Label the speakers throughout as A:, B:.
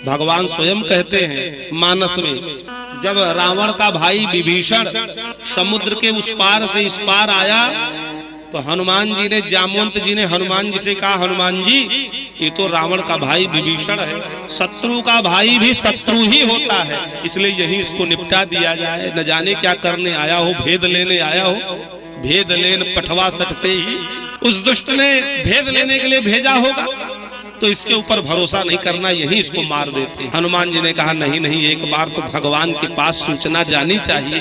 A: भगवान स्वयं कहते हैं मानस में, जब रावण का भाई विभीषण समुद्र के उस पार से इस पार आया तो हनुमान जी ने, जामवंत जी ने हनुमान जी से कहा, हनुमान जी ये तो रावण का भाई विभीषण है, शत्रु का भाई भी शत्रु ही होता है, इसलिए यही इसको निपटा दिया जाए। न जाने क्या करने आया हो, भेद लेने आया हो, भेद लेन पठवा सटते ही उस दुष्ट ने भेद लेने के लिए भेजा होगा, तो इसके ऊपर भरोसा नहीं करना, यही इसको मार देते। हनुमान जी ने कहा नहीं नहीं, एक बार तो भगवान के पास सूचना जानी चाहिए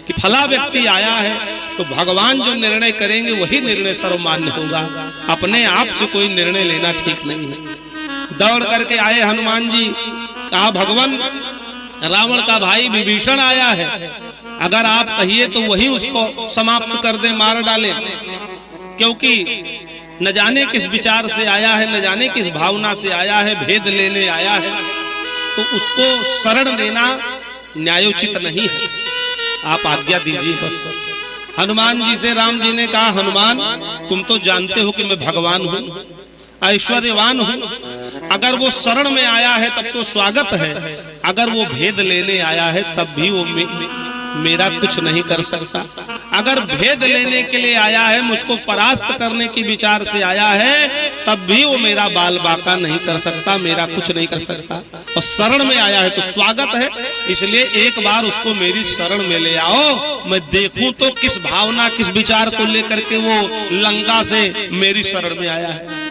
A: कि फला व्यक्ति आया है, तो भगवान जो निर्णय करेंगे वही निर्णय सर्वमान्य होगा, अपने आप से कोई निर्णय लेना ठीक नहीं है। दौड़ करके आए हनुमान जी, कहा भगवान रावण का भाई विभीषण आया है, अगर आप कहिए तो वही उसको समाप्त कर दे, मार डाले, क्योंकि न जाने किस विचार से आया है, न जाने किस भावना से आया है, भेद लेने आया है, तो उसको शरण देना न्यायोचित नहीं है, आप आज्ञा दीजिए बस। हनुमान जी से राम जी ने कहा, हनुमान तुम तो जानते हो कि मैं भगवान हूँ, ऐश्वर्यवान हूँ, अगर वो शरण में आया है तब तो स्वागत है, अगर वो भेद लेने आया है तब भी वो मेरा कुछ नहीं कर सकता, अगर भेद लेने के लिए आया है, मुझको परास्त करने की विचार से आया है, तब भी वो मेरा बाल बाका नहीं कर सकता, मेरा कुछ नहीं कर सकता, और शरण में आया है तो स्वागत है, इसलिए एक बार उसको मेरी शरण में ले आओ, मैं देखूं तो किस भावना किस विचार को लेकर के वो लंका से मेरी शरण में आया है।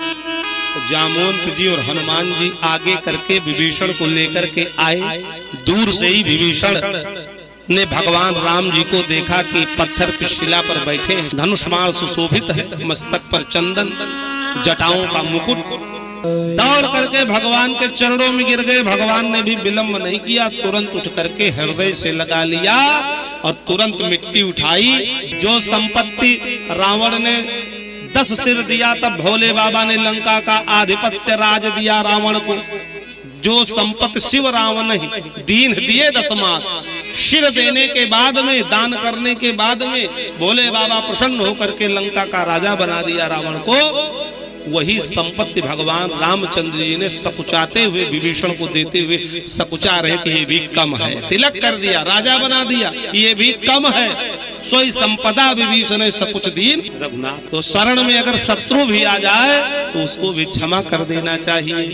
A: तो जामवंत जी और हनुमान जी आगे करके विभीषण को लेकर के आए। दूर से ही विभीषण ने भगवान राम जी को देखा कि पत्थर की शिला पर बैठे हैं, धनुष्मान सुशोभित है, मस्तक पर चंदन, जटाओं का मुकुट। दौड़ करके भगवान के चरणों में गिर गए। भगवान ने भी विलंब नहीं किया, तुरंत उठ करके हृदय से लगा लिया और तुरंत मिट्टी उठाई। जो संपत्ति रावण ने 10 सिर दिया, तब भोले बाबा ने लंका का आधिपत्य राज दिया रावण को। जो संपत्ति शिव रावण ही दीन दिए 10 मात, शिर देने के बाद में, दान करने के बाद में भोले बाबा प्रसन्न होकर के लंका का राजा बना दिया रावण को। वही संपत्ति भगवान रामचंद्र जी ने सकुचाते हुए विभीषण को देते हुए सकुचा रहे कि ये भी कम है, तिलक कर दिया, राजा बना दिया, ये भी कम है, सोई संपदा विभीषण सकुच दीन रघुनाथ। तो शरण में अगर शत्रु भी आ जाए तो उसको भी क्षमा कर देना चाहिए।